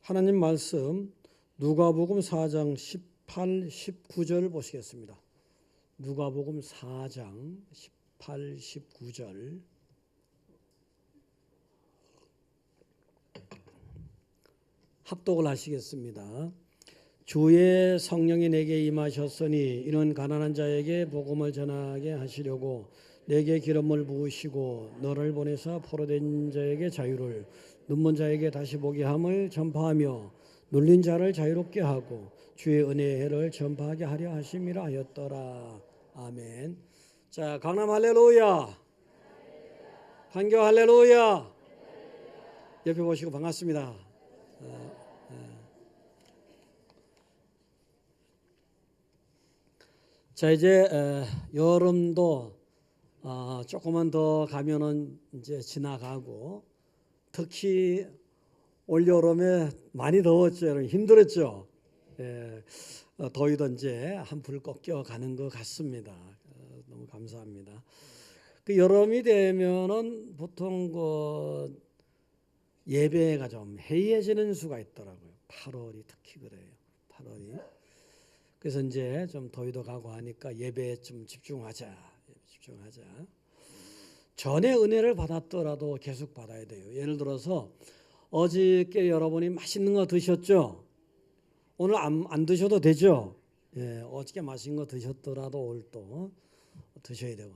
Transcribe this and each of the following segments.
하나님 말씀 누가복음 4장 18, 19절 보시겠습니다. 누가복음 4장 18, 19절 합독을 하시겠습니다. 주의 성령이 내게 임하셨으니 이는 가난한 자에게 복음을 전하게 하시려고 내게 기름을 부으시고 너를 보내사 포로된 자에게 자유를 눈먼 자에게 다시 보게 함을 전파하며 눌린 자를 자유롭게 하고 주의 은혜의 해를 전파하게 하려 하심이라 하였더라. 아멘. 자, 강남 할렐루야. 판교 할렐루야. 옆에 보시고 반갑습니다. 자, 이제 여름도 조금만 더 가면은 이제 지나가고, 특히 올 여름에 많이 더웠죠. 여러분 힘들었죠. 더위도 이제 한풀 꺾여가는 것 같습니다. 너무 감사합니다. 그 여름이 되면은 보통 그 예배가 좀 해이해지는 수가 있더라고요. 8월이 특히 그래요. 8월이. 그래서 이제 좀 더위도 가고 하니까 예배에 좀 집중하자. 전에 은혜를 받았더라도 계속 받아야 돼요. 예를 들어서 어저께 여러분이 맛있는 거 드셨죠? 오늘 안 드셔도 되죠? 어저께 맛있는 거 드셨더라도 오늘 또 드셔야 되고.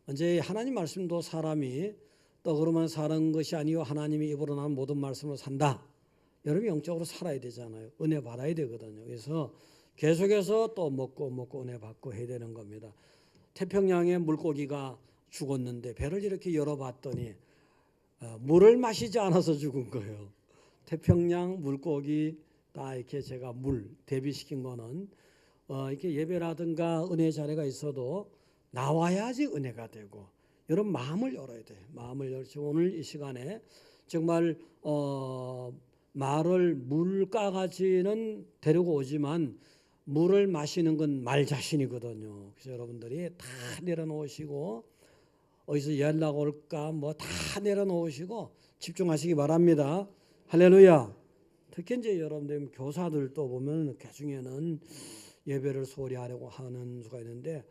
이제 하나님 말씀도 사람이 떡으로만 사는 것이 아니요 하나님이 입으로 나는 모든 말씀으로 산다. 여러분이 영적으로 살아야 되잖아요. 은혜 받아야 되거든요. 그래서 계속해서 또 먹고 은혜 받고 해야 되는 겁니다. 태평양에 물고기가 죽었는데 배를 이렇게 열어봤더니 물을 마시지 않아서 죽은 거예요. 태평양 물고기 다 이렇게 제가 물 대비시킨 거는 이렇게 예배라든가 은혜 자리가 있어도 나와야지 은혜가 되고, 여러분 마음을 열어야 돼요. 마음을 열지. 오늘 이 시간에 정말 말을 물가가지는 데리고 오지만 물을 마시는 건 말 자신이거든요. 그래서 여러분들이 다 내려놓으시고, 어디서 연락 올까 뭐 다 내려놓으시고 집중하시기 바랍니다. 할렐루야. 특히 이제 여러분들 교사들도 보면 그 중에는 예배를 소홀히 하려고 하는 수가 있는데,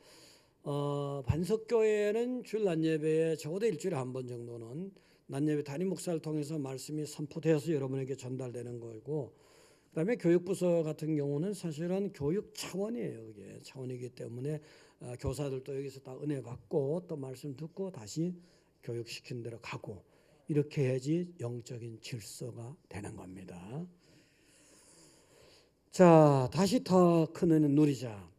반석교회는 주일 낮예배에 적어도 일주일에 한 번 정도는 낮예배 담임 목사를 통해서 말씀이 선포되어서 여러분에게 전달되는 거고, 그다음에 교육부서 같은 경우는 사실은 교육 차원이에요. 그게 차원이기 때문에 교사들도 여기서 다 은혜 받고 또 말씀 듣고 다시 교육시킨 대로 가고, 이렇게 해야지 영적인 질서가 되는 겁니다. 자, 다시 더 큰 은혜 누리자.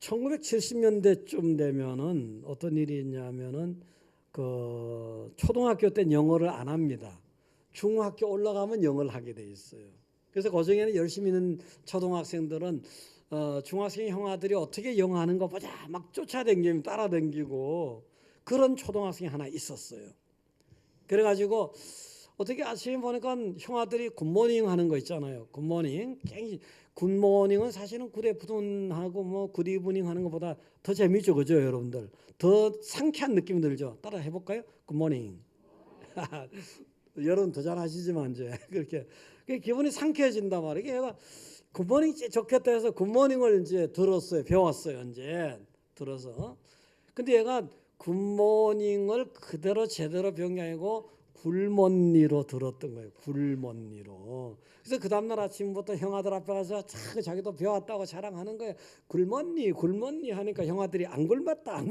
1970년대쯤 되면은 어떤 일이 있냐면은 그 초등학교 때 영어를 안 합니다. 중학교 올라가면 영어를 하게 돼 있어요. 그래서 그중에는 열심히 있는 초등학생들은 중학생 형아들이 어떻게 영어 하는 거 보자 막 쫓아다니고 따라다니고, 그런 초등학생이 하나 있었어요. 그래가지고 어떻게 아침에 보니까 형아들이 굿모닝 하는 거 있잖아요. 굿모닝. 굿모닝은 사실은 굿애프터눈하고 뭐 굿이브닝 하는 것보다 더 재미있죠, 그죠, 여러분들? 더 상쾌한 느낌이 들죠. 따라 해볼까요? 굿모닝. 여러분 더 잘하시지만 이제 그렇게 기분이 상쾌해진단 말이에요. 얘가 굿모닝 좋겠다 해서 굿모닝을 이제 들었어요. 배웠어요. 이제 들어서. 근데 얘가 굿모닝을 그대로 제대로 배운 게 아니고 굴먼니로 들었던 거예요. 굴먼니로. 그래서 그 다음날 아침부터 형아들 앞에 가서 자기도 배웠다고 자랑하는 거예요. 굴먼니 하니까 형아들이 안 굶었다.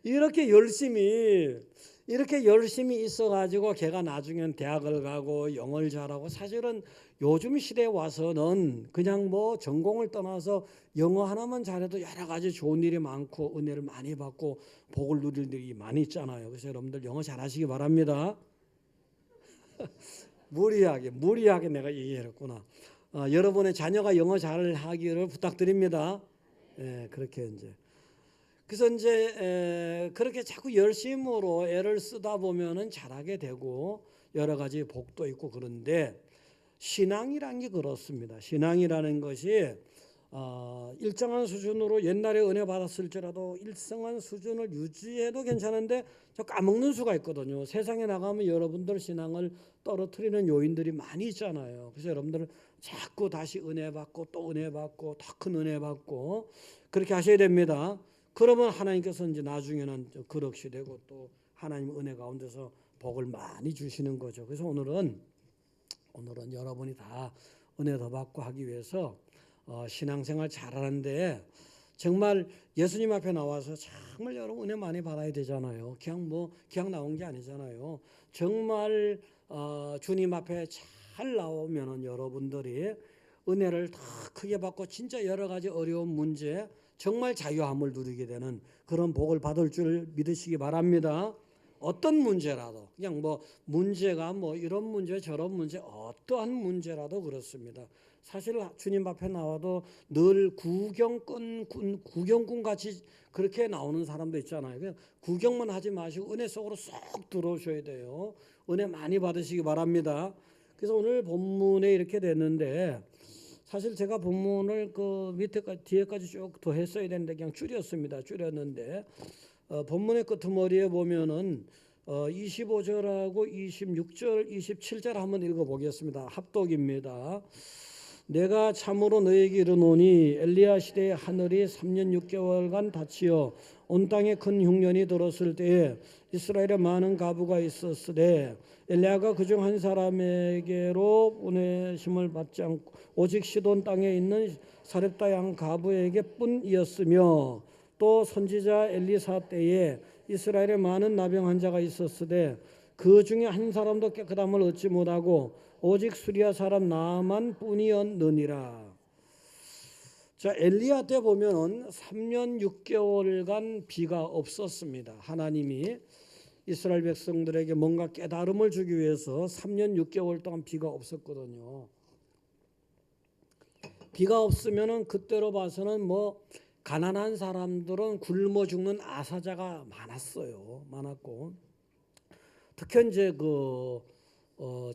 이렇게 열심히 있어가지고 걔가 나중엔 대학을 가고 영어를 잘하고, 사실은 요즘 시대에 와서는 그냥 뭐 전공을 떠나서 영어 하나만 잘해도 여러 가지 좋은 일이 많고 은혜를 많이 받고 복을 누릴 일이 많이 있잖아요. 그래서 여러분들 영어 잘하시기 바랍니다. 무리하게 내가 얘기했구나. 여러분의 자녀가 영어 잘하기를 부탁드립니다. 그렇게 이제. 그래서 이제 그렇게 자꾸 열심으로 애를 쓰다 보면은 잘하게 되고 여러 가지 복도 있고, 그런데 신앙이란 게 그렇습니다. 신앙이라는 것이 일정한 수준으로 옛날에 은혜 받았을지라도 일정한 수준을 유지해도 괜찮은데 저 까먹는 수가 있거든요. 세상에 나가면 여러분들 신앙을 떨어뜨리는 요인들이 많이 있잖아요. 그래서 여러분들은 자꾸 다시 은혜 받고 또 은혜 받고 더 큰 은혜 받고 그렇게 하셔야 됩니다. 그러면 하나님께서 이제 나중에는 그릇이 되고 또 하나님 은혜 가운데서 복을 많이 주시는 거죠. 그래서 오늘은 여러분이 다 은혜 더 받고 하기 위해서 신앙생활 잘하는데 정말 예수님 앞에 나와서 정말 여러분 은혜 많이 받아야 되잖아요. 그냥 나온 게 아니잖아요. 정말 주님 앞에 잘 나오면은 여러분들이 은혜를 더 크게 받고 진짜 여러 가지 어려운 문제 정말 자유함을 누리게 되는 그런 복을 받을 줄 믿으시기 바랍니다. 어떤 문제라도 그냥 문제가 이런 문제 저런 문제 어떠한 문제라도 그렇습니다. 사실 주님 앞에 나와도 늘 구경꾼 같이 그렇게 나오는 사람도 있잖아요. 그냥 구경만 하지 마시고 은혜 속으로 쏙 들어오셔야 돼요. 은혜 많이 받으시기 바랍니다. 그래서 오늘 본문에 이렇게 됐는데 사실 제가 본문을 그 밑에까지 뒤에까지 쭉 더 했어야 되는데 그냥 줄였는데 본문의 끄트머리에 보면은 25절하고 26절, 27절 한번 읽어보겠습니다. 합독입니다. 내가 참으로 너에게 이르노니 엘리야 시대의 하늘이 3년 6개월간 닫히어 온 땅에 큰 흉년이 들었을 때에 이스라엘에 많은 가부가 있었으되 엘리야가 그중 한 사람에게로 보내심을 받지 않고 오직 시돈 땅에 있는 사렙다의 한 가부에게 뿐이었으며 또 선지자 엘리사 때에 이스라엘에 많은 나병 환자가 있었으되 그 중에 한 사람도 깨끗함을 얻지 못하고 오직 수리아 사람 나만 뿐이었느니라. 자, 엘리야 때 보면은 3년 6개월간 비가 없었습니다. 하나님이 이스라엘 백성들에게 뭔가 깨달음을 주기 위해서 3년 6개월 동안 비가 없었거든요. 비가 없으면은 그때로 봐서는 가난한 사람들은 굶어 죽는 아사자가 많았고 특히 이제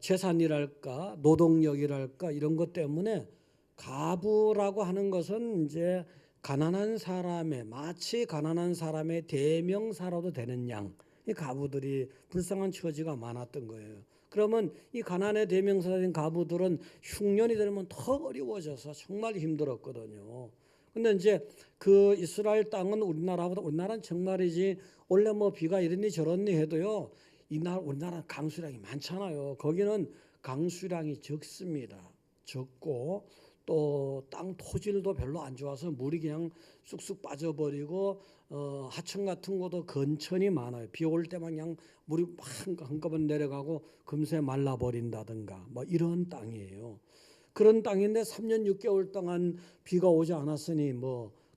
재산이랄까 노동력이랄까 이런 것 때문에 가부라고 하는 것은 이제 마치 가난한 사람의 대명사라도 되는 양, 이 가부들이 불쌍한 처지가 많았던 거예요. 그러면 이 가난의 대명사인 가부들은 흉년이 되면 더 어려워져서 정말 힘들었거든요. 근데 이제 그 이스라엘 땅은 우리나라는 정말이지 원래 비가 이러니 저러니 해도요. 우리나라 강수량이 많잖아요. 거기는 강수량이 적습니다. 적고 또 땅 토질도 별로 안 좋아서 물이 그냥 쑥쑥 빠져버리고 하천 같은 것도 건천이 많아요. 비 올 때만 그냥 물이 막 한꺼번에 내려가고 금세 말라버린다든가 이런 땅이에요. 그런 땅인데 3년 6개월 동안 비가 오지 않았으니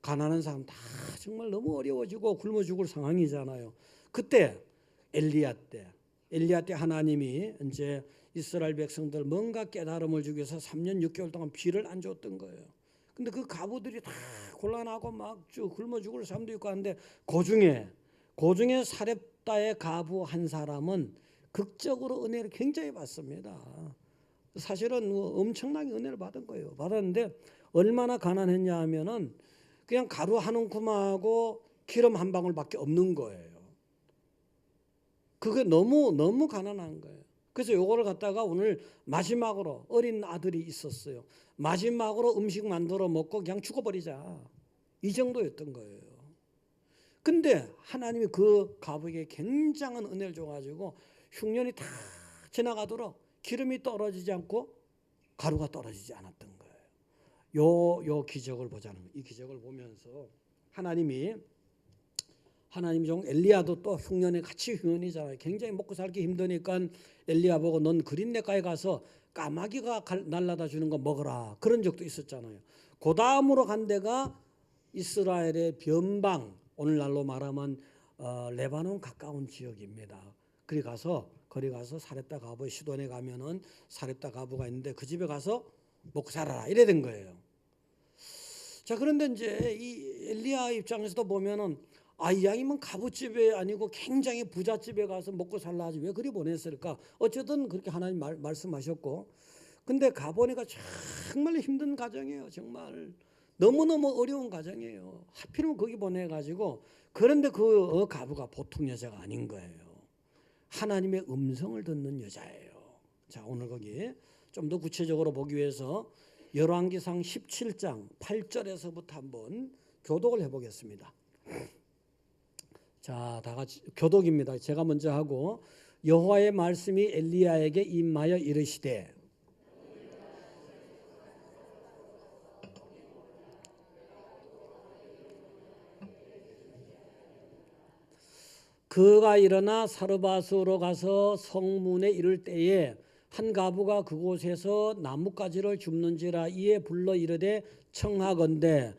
가난한 사람 다 정말 너무 어려워지고 굶어 죽을 상황이잖아요. 그때 엘리야 때 하나님이 이제 이스라엘 백성들 뭔가 깨달음을 주기 위해서 3년 6개월 동안 비를 안 줬던 거예요. 근데 그 가부들이 다 곤란하고 막 굶어 죽을 사람도 있고 하는데 그중에 사렙다의 가부 한 사람은 극적으로 은혜를 굉장히 받습니다. 사실은 엄청나게 은혜를 받은 거예요. 받았는데 얼마나 가난했냐 하면은 그냥 가루 한 움큼하고 기름 한 방울밖에 없는 거예요. 그게 너무 가난한 거예요. 그래서 요거를 갖다가 오늘 마지막으로 어린 아들이 있었어요. 마지막으로 음식 만들어 먹고 그냥 죽어버리자. 이 정도였던 거예요. 근데 하나님이 그 가부에게 굉장한 은혜를 줘가지고 흉년이 다 지나가도록 기름이 떨어지지 않고 가루가 떨어지지 않았던 거예요. 요 기적을 보자는 거예요. 이 기적을 보면서 하나님이 종 엘리야도 또 흉년에 같이 흉년이잖아요. 굉장히 먹고 살기 힘드니까 엘리야 보고 넌 그린내가에 가서 까마귀가 날라다 주는 거 먹어라. 그런 적도 있었잖아요. 그 다음으로 간 데가 이스라엘의 변방, 오늘날로 말하면 레바논 가까운 지역입니다. 거기 가서 사렙다 가부 시돈에 가면은 사렙다 가부가 있는데 그 집에 가서 먹고 살아라 이래 된 거예요. 자, 그런데 이제 이 엘리야 입장에서도 보면은 이 양이면 가부집에 아니고 굉장히 부잣집에 가서 먹고 살라 하지 왜 그리 보냈을까? 어쨌든 그렇게 하나님 말씀하셨고, 근데 가보니까 정말 힘든 가정이에요. 정말 너무너무 어려운 가정이에요. 하필이면 거기 보내가지고 그런데 그 가부가 보통 여자가 아닌 거예요. 하나님의 음성을 듣는 여자예요. 자, 오늘 거기 좀 더 구체적으로 보기 위해서 열왕기상 17장 8절에서부터 한번 교독을 해보겠습니다. 자, 다 같이 교독입니다. 제가 먼저 하고 여호와의 말씀이 엘리야에게 임하여 이르시되 그가 일어나 사르밧으로 가서 성문에 이를 때에 한 가부가 그곳에서 나뭇가지를 줍는지라 이에 불러 이르되 청하건대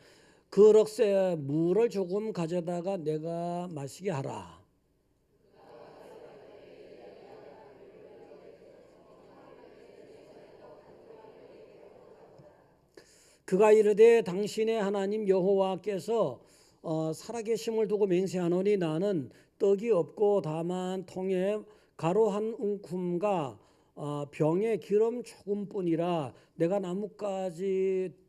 그럭새 물을 조금 가져다가 내가 마시게 하라. 그가 이르되 당신의 하나님 여호와께서 살아계심을 두고 맹세하노니 나는 떡이 없고 다만 통에 가루 한 움큼과 병에 기름 조금뿐이라 내가 나뭇가지들을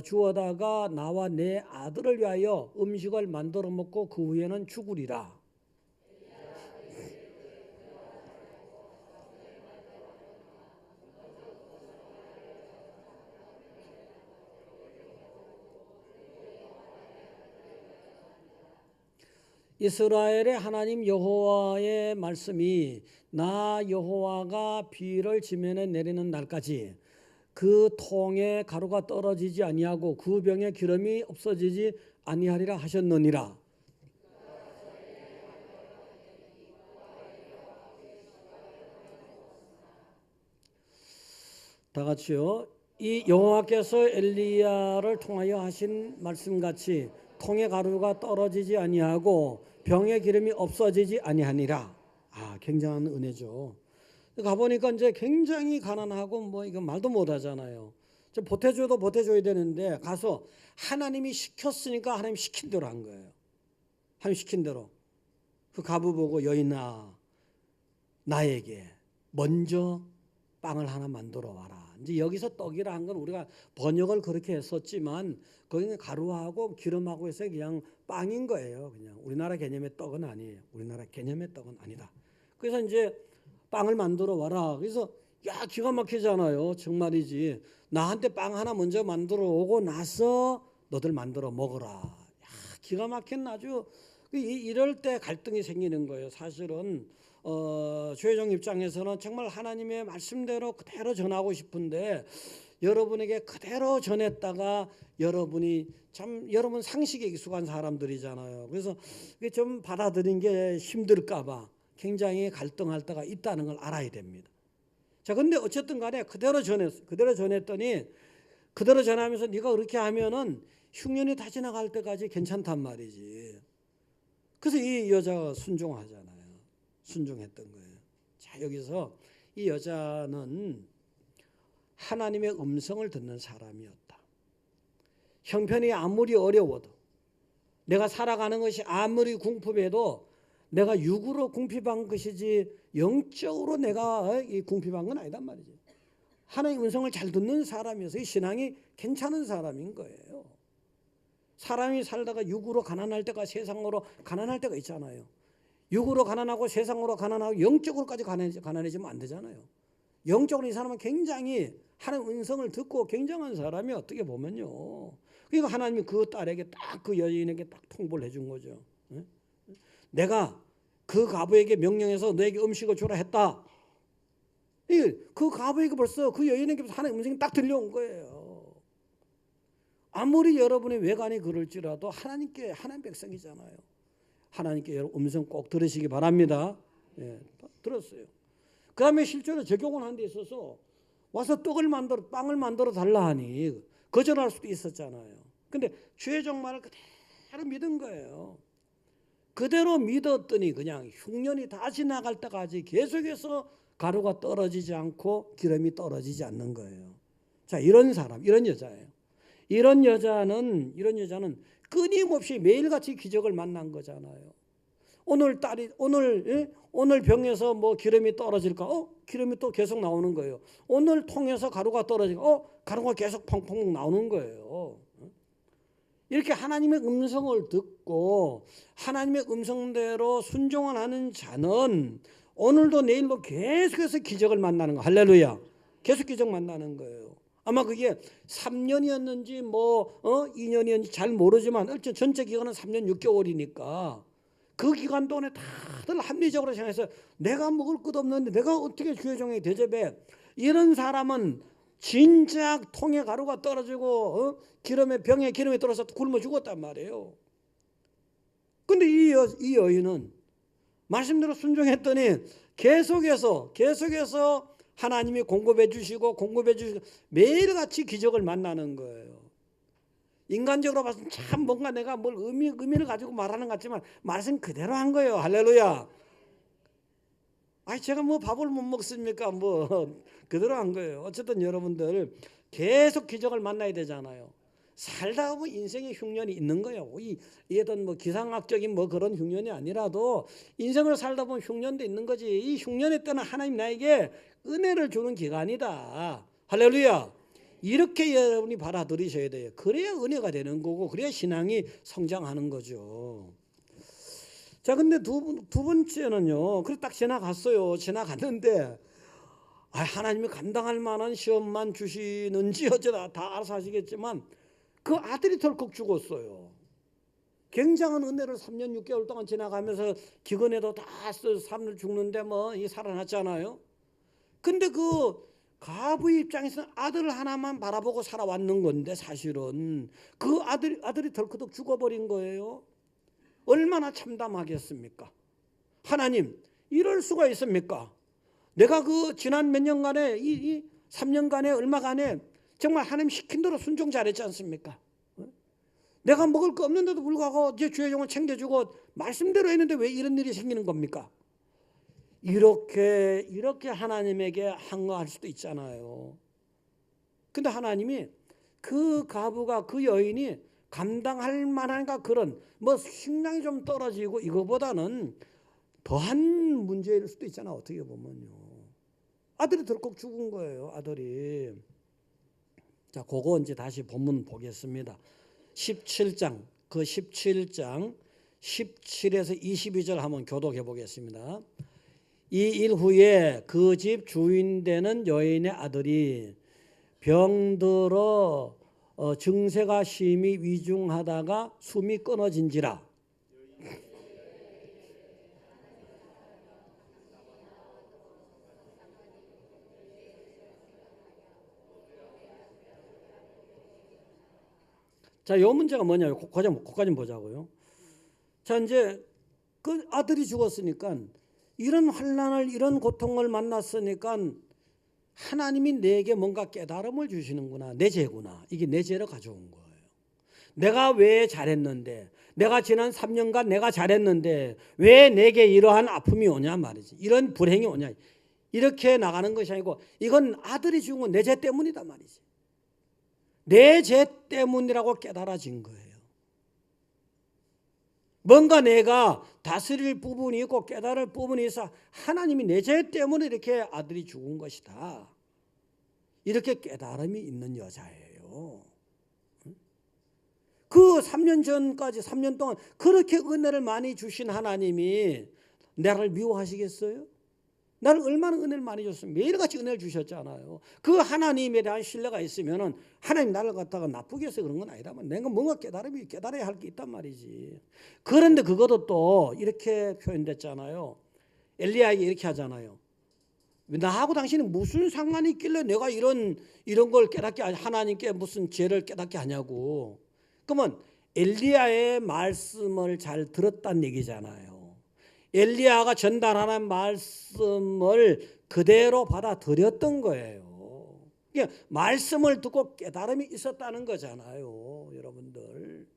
주워다가 나와 내 아들을 위하여 음식을 만들어 먹고 그 후에는 죽으리라. 이스라엘의 하나님 여호와의 말씀이 나 여호와가 비를 지면에 내리는 날까지 그 통에 가루가 떨어지지 아니하고 그 병에 기름이 없어지지 아니하리라 하셨느니라. 다 같이요. 이 여호와께서 엘리야를 통하여 하신 말씀같이 통에 가루가 떨어지지 아니하고 병에 기름이 없어지지 아니하니라. 굉장한 은혜죠. 가보니까 이제 굉장히 가난하고 뭐 이거 말도 못하잖아요. 보태줘도 보태줘야 되는데 가서 하나님이 시켰으니까 하나님 시킨 대로 한 거예요. 하나님 시킨 대로. 그 가부 보고 여인아 나에게 먼저 빵을 하나 만들어 와라. 이제 여기서 떡이라 한 건 우리가 번역을 그렇게 했었지만 거기는 가루하고 기름하고 해서 그냥 빵인 거예요. 그냥 우리나라 개념의 떡은 아니에요. 우리나라 개념의 떡은 아니다. 그래서 이제 빵을 만들어 와라. 그래서 야 기가 막히잖아요. 정말이지. 나한테 빵 하나 먼저 만들어 오고 나서 너들 만들어 먹어라. 야 기가 막힌 아주 이럴 때 갈등이 생기는 거예요. 사실은 조혜정 입장에서는 정말 하나님의 말씀대로 그대로 전하고 싶은데 여러분에게 그대로 전했다가 여러분이 참 여러분 상식에 익숙한 사람들이잖아요. 그래서 이게 좀 받아들인 게 힘들까 봐 굉장히 갈등할 때가 있다는 걸 알아야 됩니다. 자, 근데 어쨌든 간에 그대로 전했어. 그대로 전했더니 그대로 전하면서 네가 그렇게 하면은 흉년이 다 지나갈 때까지 괜찮단 말이지. 그래서 이 여자가 순종하잖아요. 순종했던 거예요. 자, 여기서 이 여자는 하나님의 음성을 듣는 사람이었다. 형편이 아무리 어려워도 내가 살아가는 것이 아무리 궁핍해도 내가 육으로 궁핍한 것이지 영적으로 내가 궁핍한 건 아니단 말이지. 하나님의 음성을 잘 듣는 사람이어서 이 신앙이 괜찮은 사람인 거예요. 사람이 살다가 육으로 가난할 때가 세상으로 가난할 때가 있잖아요. 육으로 가난하고 세상으로 가난하고 영적으로까지 가난해지면 안 되잖아요. 영적으로 이 사람은 굉장히 하나님의 음성을 듣고 굉장한 사람이 어떻게 보면요. 그러니까 하나님이 그 딸에게 딱 그 여인에게 딱 통보를 해준 거죠. 내가 그 가부에게 명령해서 너에게 음식을 주라 했다. 그 가부에게 벌써 그 여인에게 하나님의 음성이 딱 들려온 거예요. 아무리 여러분의 외관이 그럴지라도 하나님께 하나님 백성이잖아요. 하나님께 여러분 음성 꼭 들으시기 바랍니다. 예, 들었어요. 그 다음에 실제로 적용을 한 데 있어서 와서 빵을 만들어 달라 하니 거절할 수도 있었잖아요. 근데 주의 말을 그대로 믿은 거예요. 그대로 믿었더니 그냥 흉년이 다 지나갈 때까지 계속해서 가루가 떨어지지 않고 기름이 떨어지지 않는 거예요. 자, 이런 사람, 이런 여자예요. 이런 여자는 끊임없이 매일같이 기적을 만난 거잖아요. 오늘 병에서 뭐 기름이 떨어질까? 기름이 또 계속 나오는 거예요. 오늘 통에서 가루가 떨어질까? 가루가 계속 펑펑 나오는 거예요. 이렇게 하나님의 음성을 듣고 하나님의 음성대로 순종을 하는 자는 오늘도 내일도 계속해서 기적을 만나는 거. 할렐루야. 계속 기적 만나는 거예요. 아마 그게 3년이었는지 2년이었는지 잘 모르지만 어쨌든 전체 기간은 3년 6개월이니까 그 기간 동안에 다들 합리적으로 생각해서 내가 먹을 것 없는데 내가 어떻게 주의 종에게 대접해? 이런 사람은 진작 통에 가루가 떨어지고 병에 기름이 떨어져서 굶어 죽었단 말이에요. 근데 이 여인은 말씀대로 순종했더니 계속해서 하나님이 공급해 주시고 매일같이 기적을 만나는 거예요. 인간적으로 봐서는 참 뭔가 내가 뭘 의미를 가지고 말하는 것 같지만 말씀 그대로 한 거예요. 할렐루야. 제가 뭐 밥을 못 먹습니까? 그대로 한 거예요. 어쨌든 여러분들 계속 기적을 만나야 되잖아요. 살다 보면 인생의 흉년이 있는 거예요. 이 어떤 기상학적인 그런 흉년이 아니라도 인생을 살다 보면 흉년도 있는 거지. 이 흉년의 때는 하나님 나에게 은혜를 주는 기간이다. 할렐루야. 이렇게 여러분이 받아들이셔야 돼요. 그래야 은혜가 되는 거고 그래야 신앙이 성장하는 거죠. 자, 근데 두 번째는요. 그래 딱 지나갔어요. 지나갔는데 하나님이 감당할 만한 시험만 주시는지 어쩌다 다 알아서 하시겠지만 그 아들이 덜컥 죽었어요. 굉장한 은혜를 3년 6개월 동안 지나가면서 기근에도 다 삶을 죽는데 살아났잖아요. 근데 그 가부의 입장에서는 아들 하나만 바라보고 살아왔는 건데 사실은 그 아들이 덜컥 죽어버린 거예요. 얼마나 참담하겠습니까? 하나님, 이럴 수가 있습니까? 내가 그 지난 몇 년간에 이 3년간에 얼마간에 정말 하나님 시킨 대로 순종 잘했지 않습니까? 내가 먹을 거 없는데도 불구하고 제 주의 종을 챙겨주고 말씀대로 했는데 왜 이런 일이 생기는 겁니까? 이렇게 하나님에게 항거할 수도 있잖아요. 근데 하나님이 그 가부가 그 여인이 감당할 만한가 그런 식량이 좀 떨어지고 이거보다는 더한 문제일 수도 있잖아. 어떻게 보면요. 아들이 덜컥 죽은 거예요. 아들이. 자, 그거 이제 다시 본문 보겠습니다. 17장 17에서 22절 한번 교독해 보겠습니다. 이 일 후에 그 집 주인 되는 여인의 아들이 병들어 증세가 심히 위중하다가 숨이 끊어진지라. 자, 이 문제가 뭐냐요? 거기까지 보자고요. 자, 이제 그 아들이 죽었으니까 이런 환난을 이런 고통을 만났으니까 하나님이 내게 뭔가 깨달음을 주시는구나. 내 죄구나. 이게 내 죄를 가져온 거예요. 내가 왜 잘했는데, 내가 지난 3년간 내가 잘했는데 왜 내게 이러한 아픔이 오냐 말이지. 이런 불행이 오냐. 이렇게 나가는 것이 아니고 이건 아들이 죽은 건 내 죄 때문이다 말이지. 내 죄 때문이라고 깨달아진 거예요. 뭔가 내가 다스릴 부분이 있고 깨달을 부분이 있어 하나님이 내 죄 때문에 이렇게 아들이 죽은 것이다. 이렇게 깨달음이 있는 여자예요. 그 3년 전까지 3년 동안 그렇게 은혜를 많이 주신 하나님이 나를 미워하시겠어요? 나를 얼마나 은혜를 많이 줬으면 매일같이 은혜를 주셨잖아요. 그 하나님에 대한 신뢰가 있으면 하나님 나를 갖다가 나쁘게 해서 그런 건 아니다만 내가 뭔가 깨달아야 할 게 있단 말이지. 그런데 그것도 또 이렇게 표현됐잖아요. 엘리야에게 이렇게 하잖아요. 나하고 당신이 무슨 상관이 있길래 내가 이런 걸 깨닫게 하나님께 무슨 죄를 깨닫게 하냐고. 그러면 엘리야의 말씀을 잘 들었다는 얘기잖아요. 엘리야가 전달하는 말씀을 그대로 받아들였던 거예요. 그러니까 말씀을 듣고 깨달음이 있었다는 거잖아요. 여러분들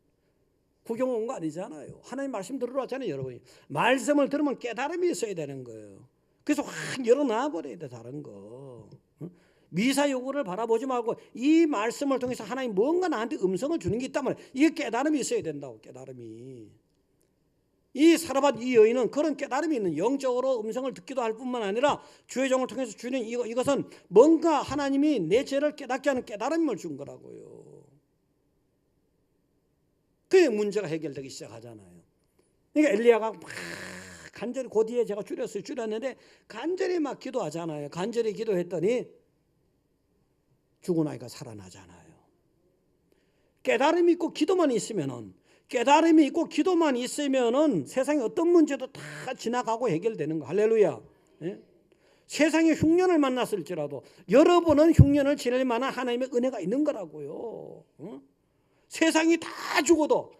구경 온 거 아니잖아요. 하나님 말씀 들으러 왔잖아요. 여러분이 말씀을 들으면 깨달음이 있어야 되는 거예요. 그래서 확 열어놔 버려야 돼. 다른 거 미사 요구를 바라보지 말고 이 말씀을 통해서 하나님 뭔가 나한테 음성을 주는 게 있단 말이에요. 이게 깨달음이 있어야 된다고. 깨달음이 이 사라밧 이 여인은 그런 깨달음이 있는, 영적으로 음성을 듣기도 할 뿐만 아니라 주의 종을 통해서 주는 이것은 뭔가 하나님이 내 죄를 깨닫게 하는 깨달음을 준 거라고요. 그게 문제가 해결되기 시작하잖아요. 그러니까 엘리야가 막 간절히, 그 뒤에 제가 줄였는데 간절히 막 기도하잖아요. 간절히 기도했더니 죽은 아이가 살아나잖아요. 깨달음이 있고 기도만 있으면은, 깨달음이 있고 기도만 있으면은 세상의 어떤 문제도 다 지나가고 해결되는 거. 할렐루야. 예? 세상에 흉년을 만났을지라도 여러분은 흉년을 지낼 만한 하나님의 은혜가 있는 거라고요. 세상이 다 죽어도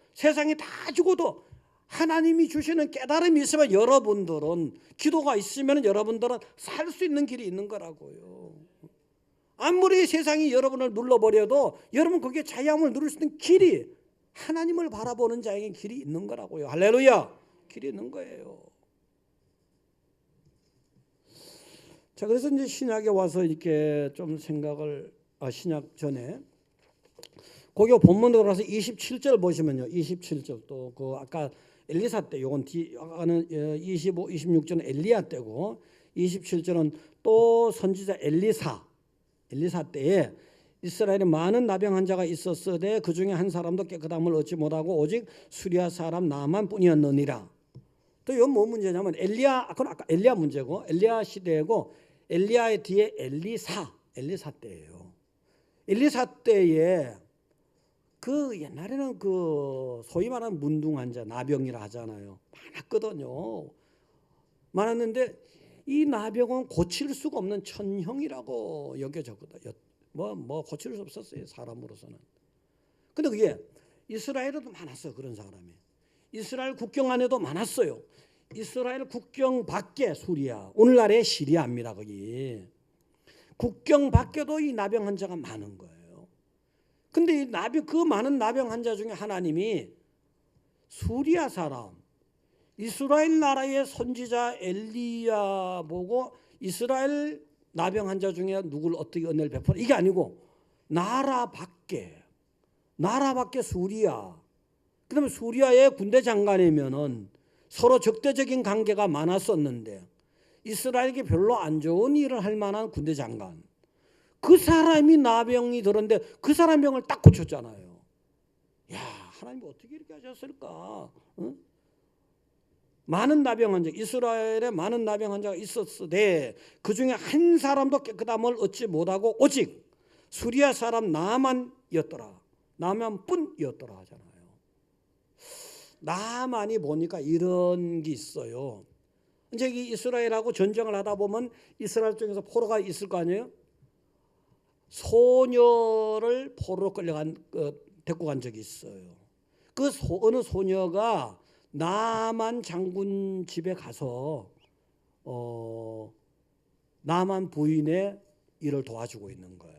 하나님이 주시는 깨달음이 있으면, 여러분들은 기도가 있으면 여러분들은 살 수 있는 길이 있는 거라고요. 아무리 세상이 여러분을 눌러버려도 여러분 거기에 자유함을 누릴 수 있는 길이, 하나님을 바라보는 자에게 길이 있는 거라고요. 할렐루야. 길이 있는 거예요. 자, 그래서 이제 신약에 와서 이렇게 좀 생각을, 신약 전에 거기 본문으로 가서 27절 보시면요. 27절 또 그 아까 엘리사 때, 요건 아까는 25, 26절은 엘리야 때고 27절은 또 선지자 엘리사 때에 이스라엘에 많은 나병 환자가 있었으되 그 중에 한 사람도 깨끗함을 얻지 못하고 오직 수리아 사람 나만 뿐이었느니라. 또 이건 뭐 문제냐면 그건 아까 엘리야 문제고, 엘리야 시대고, 엘리야의 뒤에 엘리사 때예요. 엘리사 때에 그 옛날에는 그 소위 말하는 문둥 환자, 나병이라 하잖아요. 많았거든요. 많았는데 이 나병은 고칠 수가 없는 천형이라고 여겨졌거든요. 뭐 고칠 수 없었어요, 사람으로서는. 근데 그게 이스라엘에도 많았어요, 그런 사람이. 이스라엘 국경 안에도 많았어요. 이스라엘 국경 밖에 수리아, 오늘날의 시리아입니다. 거기 국경 밖에도 이 나병 환자가 많은 거예요. 근데 이 그 많은 나병 환자 중에 하나님이 수리아 사람, 이스라엘 나라의 선지자 엘리야 보고 이스라엘 나병 환자 중에 누굴 어떻게 은혜를 베풀어, 이게 아니고 나라 밖에 수리아, 그다음에 수리아의 군대 장관이면은 서로 적대적인 관계가 많았었는데 이스라엘에게 별로 안 좋은 일을 할 만한 군대 장관, 그 사람이 나병이 들었는데 그 사람 병을 딱 고쳤잖아요. 야, 하나님 어떻게 이렇게 하셨을까? 응? 많은 나병 환자, 이스라엘에 많은 나병 환자가 있었으되 그 중에 한 사람도 깨끗함을 얻지 못하고 오직 수리아 사람 나만이었더라. 나만뿐이었더라 하잖아요. 나만이 보니까 이런 게 있어요. 이제 이스라엘하고 전쟁을 하다 보면 이스라엘 쪽에서 포로가 있을 거 아니에요? 소녀를 포로로 데리고 간 적이 있어요. 그 어느 소녀가 나만 장군 집에 가서 나만 부인의 일을 도와주고 있는 거예요.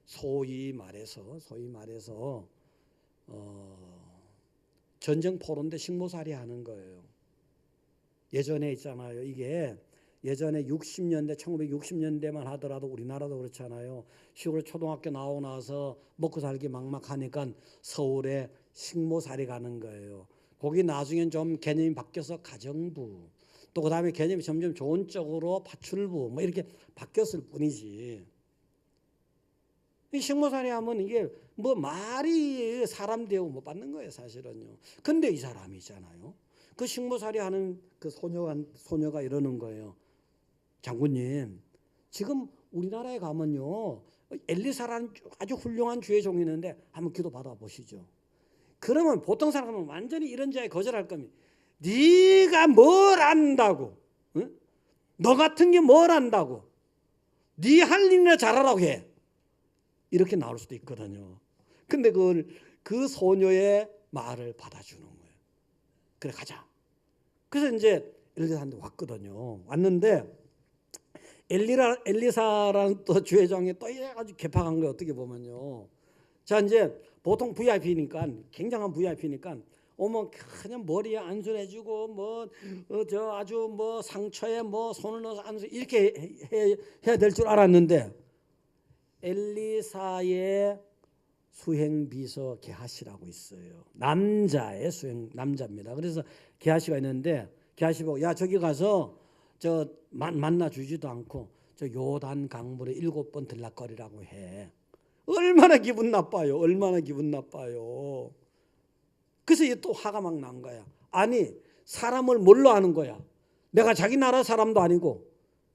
소위 말해서 전쟁 포로인데 식모살이 하는 거예요. 예전에 있잖아요. 이게 예전에 60년대 1960년대만 하더라도 우리나라도 그렇잖아요. 시골 초등학교 나오고 나서 먹고 살기 막막하니까 서울에 식모살이 가는 거예요. 거기 나중엔 좀 개념이 바뀌어서 가정부, 또 그다음에 개념이 점점 좋은 쪽으로 파출부 뭐 이렇게 바뀌었을 뿐이지. 이 식모살이 하면 이게 뭐 말이 사람 대우 못 받는 거예요, 사실은요. 근데 이 사람이 있잖아요. 그 식모살이 하는 그 소녀가 이러는 거예요. 장군님, 지금 우리나라에 가면요 엘리사라는 아주 훌륭한 주의 종이 있는데 한번 기도 받아 보시죠. 그러면 보통 사람은 완전히 이런 자에 거절할 겁니다. 네가 뭘 안다고? 응? 너 같은 게 뭘 안다고? 네 할 일이나 잘하라고 해. 이렇게 나올 수도 있거든요. 근데 그 소녀의 말을 받아주는 거예요. 그래 가자. 그래서 이제 엘리사한테 왔거든요. 왔는데 엘리사라는 또 주회장이 또 아주 개팍한 거예요. 어떻게 보면요. 자, 이제 보통 VIP니까, 굉장한 VIP니까 오면 그냥 머리에 안수해주고 뭐 저 아주 뭐 상처에 뭐 손을 넣어서 안수 이렇게 해야 될 줄 알았는데 엘리사의 수행비서 게하시라고 있어요. 남자의 남자입니다. 그래서 게하시가 있는데 게하시 보고 야 저기 가서 저 만나 주지도 않고 저 요단 강물에 7번 들락거리라고 해. 얼마나 기분 나빠요. 얼마나 기분 나빠요. 그래서 얘 또 화가 막 난 거야. 아니 사람을 뭘로 아는 거야. 내가 자기 나라 사람도 아니고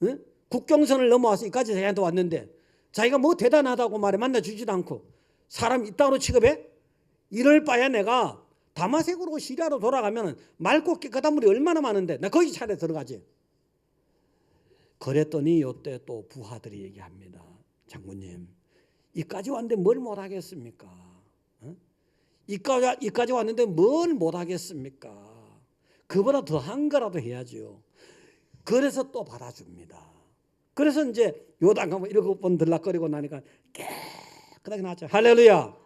응? 국경선을 넘어와서 이까지 자기한테 왔는데 자기가 뭐 대단하다고 말해 만나 주지도 않고 사람 이따로 취급해? 이럴 바에 내가 다마색으로 시리아로 돌아가면 맑고 깨끗한 물이 얼마나 많은데 나 거기 차례 들어가지. 그랬더니 요때 또 부하들이 얘기합니다. 장군님 이까지 왔는데 뭘 못하겠습니까? 어? 이까지 왔는데 뭘 못하겠습니까? 그보다 더한 거라도 해야죠. 그래서 또 받아줍니다. 그래서 이제 요단강을 7번 들락거리고 나니까 깨끗하게 나왔죠. 할렐루야.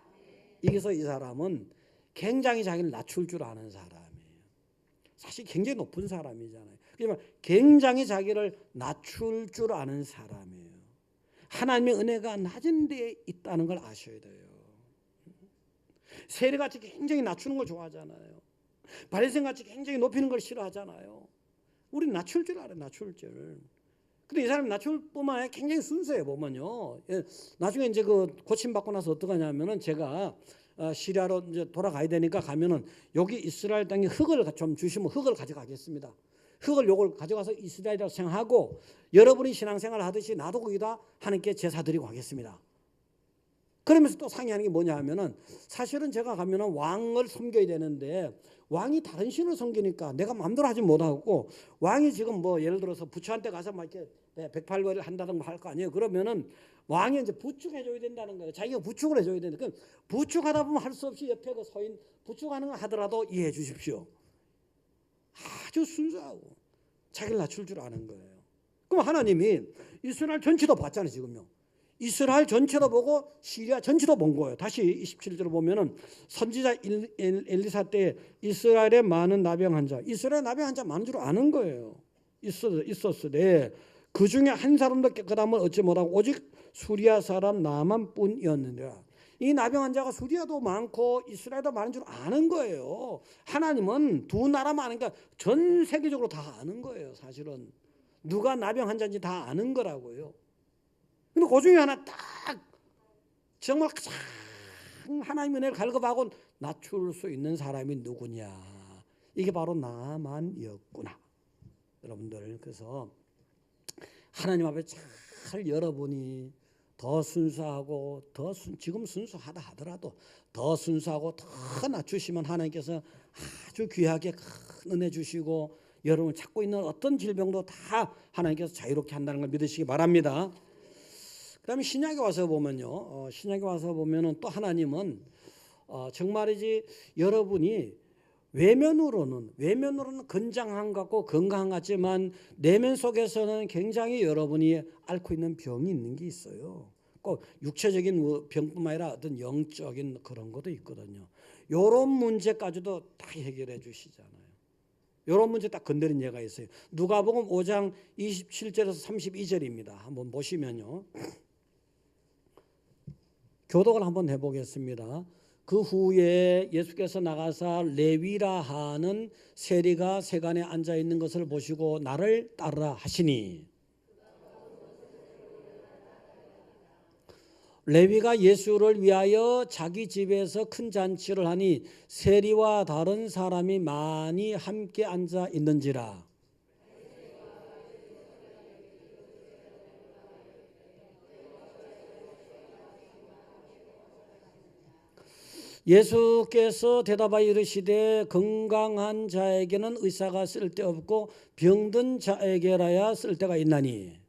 여기서 이 사람은 굉장히 자기를 낮출 줄 아는 사람이에요. 사실 굉장히 높은 사람이잖아요. 그러면 굉장히 자기를 낮출 줄 아는 사람이에요. 하나님의 은혜가 낮은 데에 있다는 걸 아셔야 돼요. 세리같이 굉장히 낮추는 걸 좋아하잖아요. 바리새인같이 굉장히 높이는 걸 싫어하잖아요. 우리 낮출 줄 알아요. 낮출 줄. 근데 이 사람이 낮출 뿐만 아니라 굉장히 순수해 보면요. 나중에 이제 그 고침받고 나서 어떡하냐면은 제가 시리아로 이제 돌아가야 되니까 가면은 여기 이스라엘 땅에 흙을 좀 주시면 흙을 가져가겠습니다. 흙을 요걸 가져가서 이스라엘이라고 생각하고 여러분이 신앙생활 하듯이 나도 거기다 하나님께 제사 드리고 하겠습니다. 그러면서 또 상의하는 게 뭐냐 하면은 사실은 제가 가면은 왕을 섬겨야 되는데 왕이 다른 신을 섬기니까 내가 마음대로 하지 못하고 왕이 지금 뭐 예를 들어서 부처한테 가서 막 이렇게 108거리를 한다든가 할 거 아니에요. 그러면은 왕이 이제 부축해줘야 된다는 거예요. 자기가 부축을 해줘야 되는데 그럼 부축하다 보면 할 수 없이 옆에 그 서인 부축하는 거 하더라도 이해해 주십시오. 아주 순수하고 자기를 낮출 줄 아는 거예요. 그럼 하나님이 이스라엘 전체도 봤잖아요. 지금요. 이스라엘 전체도 보고 시리아 전체도 본 거예요. 다시 27절을 보면은 선지자 엘리사 때 이스라엘의 많은 나병 환자, 이스라엘 나병 환자 많은 줄 아는 거예요. 있었으되 그 중에 한 사람도 깨끗함을 얻지 못하고 오직 수리아 사람 나만뿐이었느니라. 이 나병 환자가 수리아도 많고 이스라엘도 많은 줄 아는 거예요. 하나님은 두 나라만 아니까 전 세계적으로 다 아는 거예요. 사실은 누가 나병 환자인지 다 아는 거라고요. 근데 그 중에 하나 딱 정말 가장 하나님의 은혜를 갈급하고 낮출 수 있는 사람이 누구냐. 이게 바로 나만이었구나. 여러분들 그래서 하나님 앞에 잘 여러분이 더 순수하고 지금 순수하다 하더라도 더 순수하고 더 낮추시면 하나님께서 아주 귀하게 큰 은혜 주시고 여러분을 찾고 있는 어떤 질병도 다 하나님께서 자유롭게 한다는 걸 믿으시기 바랍니다. 그다음에 신약에 와서 보면요, 신약에 와서 보면은 또 하나님은 정말이지 여러분이 외면으로는 건장한 것 같고 건강한 것 같지만 내면 속에서는 굉장히 여러분이 앓고 있는 병이 있는 게 있어요. 꼭 육체적인 병뿐만 아니라 어떤 영적인 그런 것도 있거든요. 이런 문제까지도 다 해결해 주시잖아요. 이런 문제 딱 건드린 예가 있어요. 누가복음 5장 27절에서 32절입니다. 한번 보시면요. 교독을 한번 해보겠습니다. 그 후에 예수께서 나가사 레위라 하는 세리가 세간에 앉아 있는 것을 보시고 나를 따르라 하시니, 레위가 예수를 위하여 자기 집에서 큰 잔치를 하니 세리와 다른 사람이 많이 함께 앉아 있는지라. 예수께서 대답하여 이르시되 건강한 자에게는 의사가 쓸데없고 병든 자에게라야 쓸데가 있나니.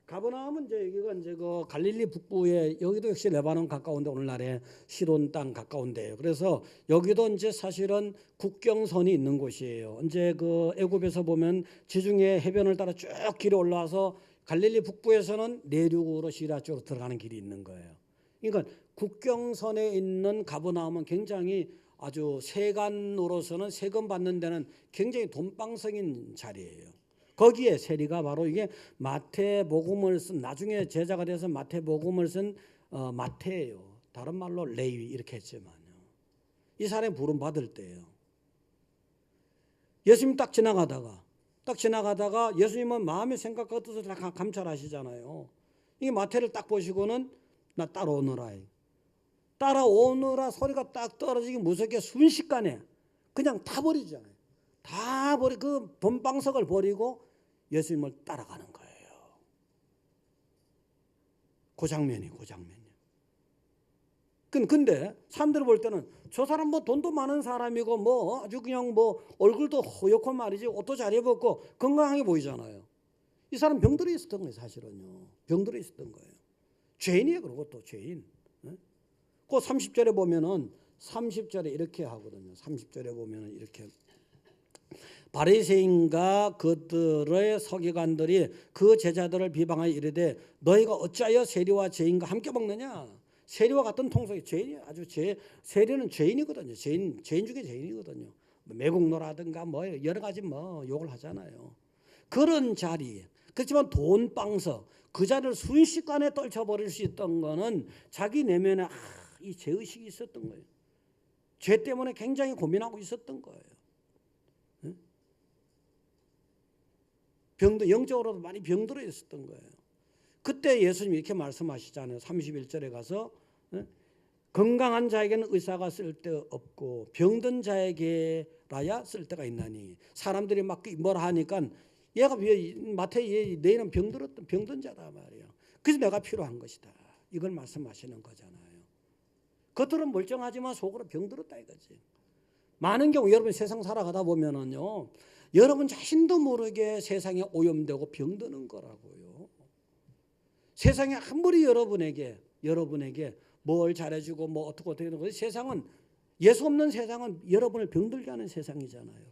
가버나움은 이제 여기가 이제 그 갈릴리 북부에 여기도 역시 레바논 가까운데 오늘날에 시돈 땅 가까운데요. 그래서 여기도 이제 사실은 국경선이 있는 곳이에요. 이제 그 애굽에서 보면 지중해 해변을 따라 쭉 길이 올라와서 갈릴리 북부에서는 내륙으로 시리아 쪽으로 들어가는 길이 있는 거예요. 그러니까 국경선에 있는 가버나움은 굉장히 아주 세간으로서는 세금 받는 데는 굉장히 돈방석인 자리예요. 거기에 세리가 바로 이게 마태복음을 쓴 나중에 제자가 돼서 마태복음을 쓴 마태예요. 다른 말로 레위 이렇게 했지만요. 이 사람이 부름 받을 때예요. 예수님 딱 지나가다가 예수님은 마음의 생각과 뜻을 다 감찰하시잖아요. 이 마태를 딱 보시고는 나 따라오느라 소리가 딱 떨어지기 무섭게 순식간에 그냥 다 버리잖아요. 다 버리 그 본방석을 버리고 예수님을 따라가는 거예요. 그 장면이. 근데 사람들이 볼 때는 저 사람 뭐 돈도 많은 사람이고 뭐 아주 그냥 뭐 얼굴도 허옇고 말이지 옷도 잘 입었고 건강하게 보이잖아요. 이 사람 병들어 있었던 거예요. 사실은요. 병들어 있었던 거예요. 죄인이에요. 그리고 또 죄인. 그 30절에 보면은 30절에 이렇게 하거든요. 30절에 보면은 이렇게 바리새인과 그들의 서기관들이 그 제자들을 비방하여 이르되 너희가 어찌하여 세리와 죄인과 함께 먹느냐? 세리와 같은 통속이 죄인이 세리는 죄인이거든요. 죄인 중에 죄인이거든요. 매국노라든가 뭐 여러 가지 뭐 욕을 하잖아요. 그런 자리. 그렇지만 돈방석 그 자리를 순식간에 떨쳐버릴 수 있던 거는 자기 내면에 이 죄의식이 있었던 거예요. 죄 때문에 굉장히 고민하고 있었던 거예요. 영적으로도 많이 병들어 있었던 거예요. 그때 예수님이 이렇게 말씀하시잖아요. 31절에 가서 건강한 자에게는 의사가 쓸데없고 병든 자에게라야 쓸데가 있나니 사람들이 막 뭐라 하니까 얘가 마태에 너희는 병든 자다 말이에요. 그래서 내가 필요한 것이다. 이걸 말씀하시는 거잖아요. 겉으로는 멀쩡하지만 속으로 병들었다 이거지. 많은 경우 여러분 세상 살아가다 보면은요. 여러분 자신도 모르게 세상에 오염되고 병드는 거라고요. 세상에 아무리 여러분에게 뭘 잘해주고 뭐 어떻게 하는 거예요. 세상은 예수 없는 세상은 여러분을 병들게 하는 세상이잖아요.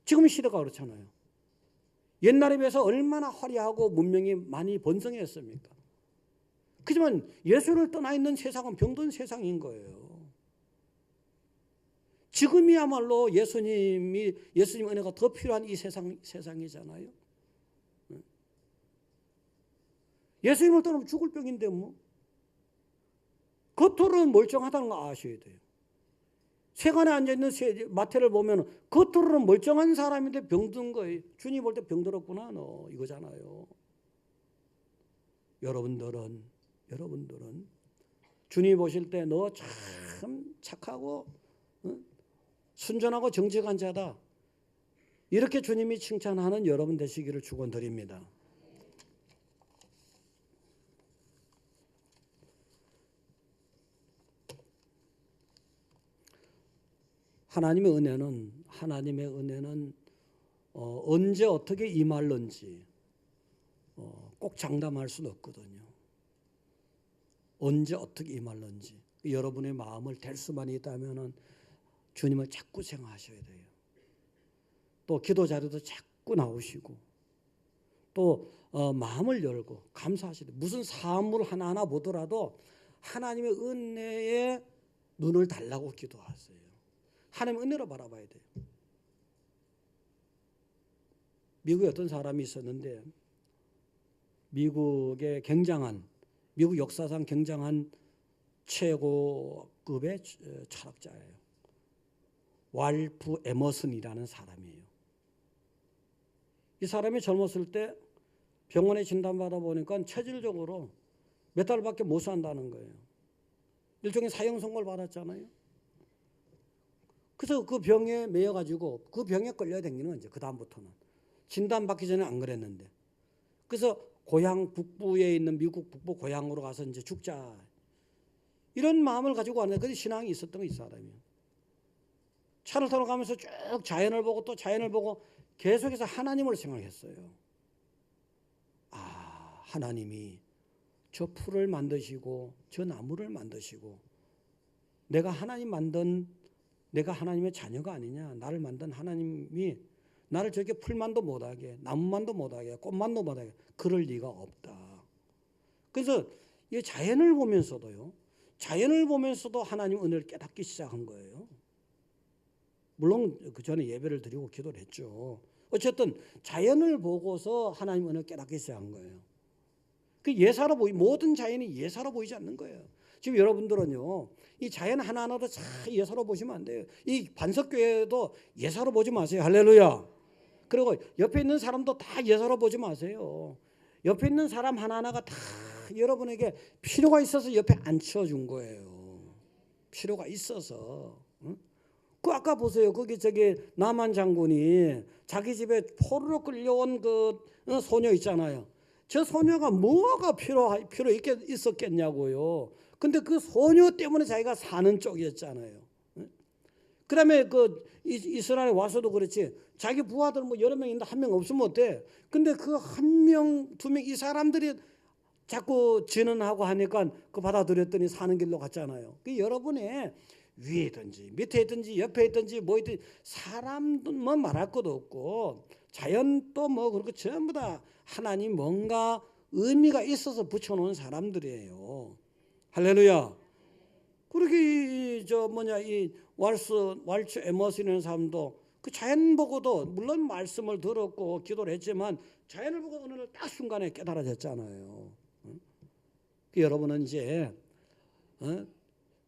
지금 시대가 그렇잖아요. 옛날에 비해서 얼마나 화려하고 문명이 많이 번성했습니까? 하지만 예수를 떠나 있는 세상은 병든 세상인 거예요. 지금이야말로 예수님 은혜가 더 필요한 이 세상이잖아요. 예수님을 떠나면 죽을 병인데 뭐. 겉으로는 멀쩡하다는 거 아셔야 돼요. 세간에 앉아있는 마태를 보면 겉으로는 멀쩡한 사람인데 병든 거예요. 주님 볼 때 병들었구나 너 이거잖아요. 여러분들은 주님 보실 때 너 참 착하고 순전하고 정직한 자다. 이렇게 주님이 칭찬하는 여러분 되시기를 축원드립니다. 하나님의 은혜는 언제 어떻게 임할는지 꼭 장담할 수는 없거든요. 언제 어떻게 임할는지 여러분의 마음을 댈 수만 있다면은 주님을 자꾸 생각하셔야 돼요. 또 기도 자료도 자꾸 나오시고 또 마음을 열고 감사하셔야 돼요. 무슨 사물 하나하나 보더라도 하나님의 은혜에 눈을 달라고 기도하세요. 하나님의 은혜로 바라봐야 돼요. 미국에 어떤 사람이 있었는데 미국 역사상 굉장한 최고급의 철학자예요. 왈프 에머슨이라는 사람이에요. 이 사람이 젊었을 때 병원에 진단받아 보니까 체질적으로 몇 달밖에 못 산다는 거예요. 일종의 사형 선고를 받았잖아요. 그래서 그 병에 매여가지고 그 병에 끌려다니는 거죠. 그 다음부터는. 진단받기 전에 안 그랬는데. 그래서 고향 북부에 있는 미국 북부 고향으로 가서 이제 죽자. 이런 마음을 가지고 왔는데 그 신앙이 있었던 거 이 사람이요. 차를 타러 가면서 쭉 자연을 보고 또 자연을 보고 계속해서 하나님을 생각했어요. 아, 하나님이 저 풀을 만드시고 저 나무를 만드시고 내가 하나님의 자녀가 아니냐. 나를 만든 하나님이 나를 저렇게 풀만도 못하게 나무만도 못하게 꽃만도 못하게 그럴 리가 없다. 그래서 이 자연을 보면서도 하나님 은혜를 깨닫기 시작한 거예요. 물론 그 전에 예배를 드리고 기도를 했죠. 어쨌든 자연을 보고서 하나님 은혜를 깨닫기 시작한 거예요. 그 예사로 모든 자연이 예사로 보이지 않는 거예요. 지금 여러분들은요, 이 자연 하나하나도 잘 예사로 보시면 안 돼요. 이 반석교회도 예사로 보지 마세요. 할렐루야. 그리고 옆에 있는 사람도 다 예사로 보지 마세요. 옆에 있는 사람 하나하나가 다 여러분에게 필요가 있어서 옆에 앉혀준 거예요. 필요가 있어서. 응? 그 아까 보세요. 거기 저기 남한 장군이 자기 집에 포로로 끌려온 그 소녀 있잖아요. 저 소녀가 뭐가 필요 있었겠냐고요. 근데 그 소녀 때문에 자기가 사는 쪽이었잖아요. 그다음에 그 이스라엘에 와서도 그렇지. 자기 부하들 뭐 여러 명 있는데 한 명 없으면 어때? 근데 그 한 명, 두 명 이 사람들이 자꾸 진언하고 하니까 그 받아들였더니 사는 길로 갔잖아요. 그 여러분의 위에 있든지 밑에 있든지 옆에 있든지 뭐 있든지 사람만 말할 것도 없고 자연도 뭐 그렇고 전부 다 하나님 뭔가 의미가 있어서 붙여놓은 사람들이에요. 할렐루야. 그렇게 이 왈츠 에머슨이라는 사람도 그 자연 보고도 물론 말씀을 들었고 기도를 했지만 자연을 보고 어느 날 딱 순간에 깨달아졌잖아요. 여러분은 이제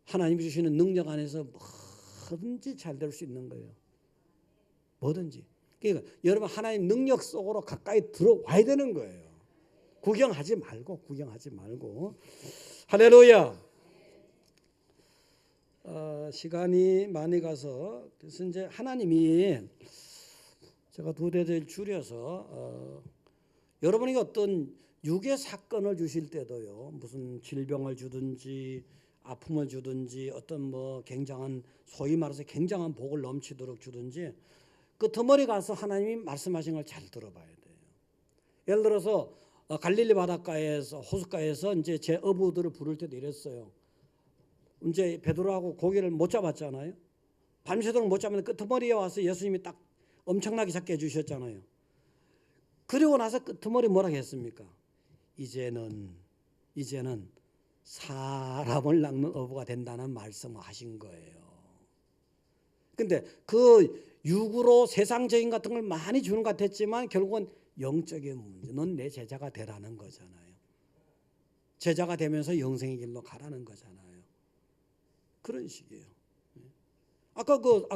하나님이 주시는 능력 안에서 뭐든지 잘 될 수 있는 거예요. 뭐든지. 그러니까 여러분 하나님 능력 속으로 가까이 들어와야 되는 거예요. 구경하지 말고. 할렐루야. 시간이 많이 가서 그래서 이제 하나님이 제가 두 대를 줄여서 여러분에게 어떤 육의 사건을 주실 때도요, 무슨 질병을 주든지 아픔을 주든지 어떤 뭐 굉장한 소위 말해서 굉장한 복을 넘치도록 주든지 그 터머리 가서 하나님이 말씀하신 걸 잘 들어봐야 돼요. 예를 들어서 갈릴리 바닷가에서 호숫가에서 이제 제 어부들을 부를 때도 이랬어요. 이제 베드로하고 고기를 못 잡았잖아요. 밤새도록 못 잡으면 끄트머리에 와서 예수님이 딱 엄청나게 잡게 해주셨잖아요. 그리고 나서 끄트머리 뭐라고 했습니까? 이제는 사람을 낚는 어부가 된다는 말씀을 하신 거예요. 근데 그 육으로 세상적인 같은 걸 많이 주는 것 같았지만 결국은 영적인 문제. 넌 내 제자가 되라는 거잖아요. 제자가 되면서 영생의 길로 가라는 거잖아요. 그런 식이에요. 아까 그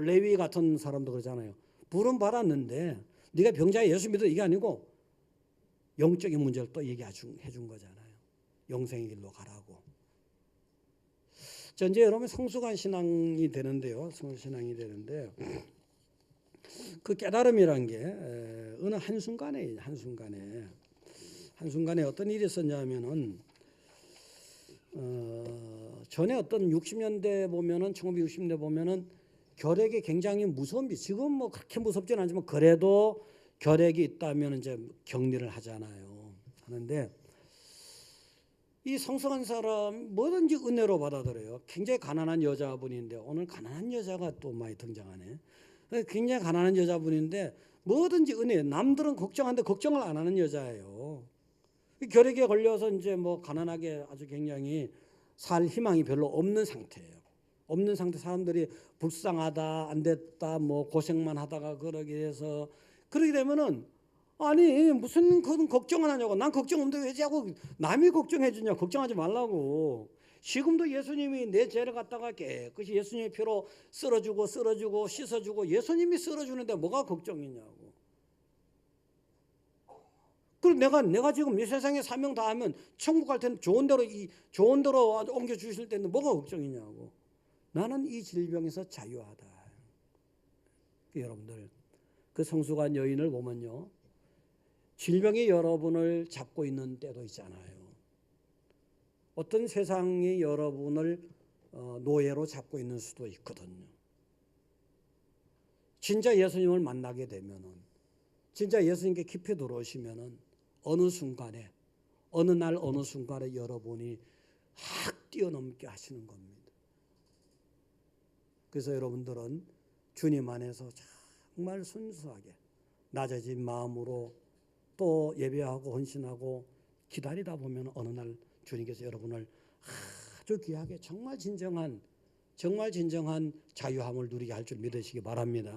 레위 같은 사람도 그러잖아요. 부름 받았는데 네가 병자야 예수 믿어 이게 아니고 영적인 문제를 또 얘기해 준 거잖아요. 영생의 길로 가라고. 자, 이제 여러분 성숙한 신앙이 되는데요. 성신앙이 되는데 그 깨달음이란 게 어느 한순간에 어떤 일이 있었냐면은 전에 어떤 60년대 보면은 1960년대 보면은 결핵이 굉장히 무서운 지금 뭐 그렇게 무섭지는 않지만 그래도 결핵이 있다면 이제 격리를 하잖아요. 하는데 이 성성한 사람 뭐든지 은혜로 받아들여요. 굉장히 가난한 여자분인데 오늘 가난한 여자가 또 많이 등장하네. 굉장히 가난한 여자분인데 뭐든지 은혜. 남들은 걱정하는데 걱정을 안 하는 여자예요. 결핵에 걸려서 이제 뭐 가난하게 아주 굉장히 살 희망이 별로 없는 상태예요. 없는 상태 사람들이 불쌍하다 안 됐다 뭐 고생만 하다가 그러게 해서 그러게 되면은 아니 무슨 그런 걱정을 하냐고. 난 걱정 없는데 왜 자꾸 남이 걱정해 주냐. 걱정하지 말라고. 지금도 예수님이 내 죄를 갖다가 깨끗이 예수님의 피로 쓸어주고 씻어주고 예수님이 쓸어주는데 뭐가 걱정이냐고. 그럼 내가 지금 이 세상에 사명 다 하면 천국 갈 때는 좋은 데로 옮겨 주실 때는 뭐가 걱정이냐고. 나는 이 질병에서 자유하다. 여러분들 그 성숙한 여인을 보면요. 질병이 여러분을 잡고 있는 때도 있잖아요. 어떤 세상이 여러분을 노예로 잡고 있는 수도 있거든요. 진짜 예수님을 만나게 되면은 진짜 예수님께 깊이 들어오시면은 어느 날 어느 순간에 여러분이 확 뛰어넘게 하시는 겁니다. 그래서 여러분들은 주님 안에서 정말 순수하게 낮아진 마음으로 또 예배하고 헌신하고 기다리다 보면 어느 날 주님께서 여러분을 아주 귀하게 정말 진정한 정말 진정한 자유함을 누리게 할 줄 믿으시기 바랍니다.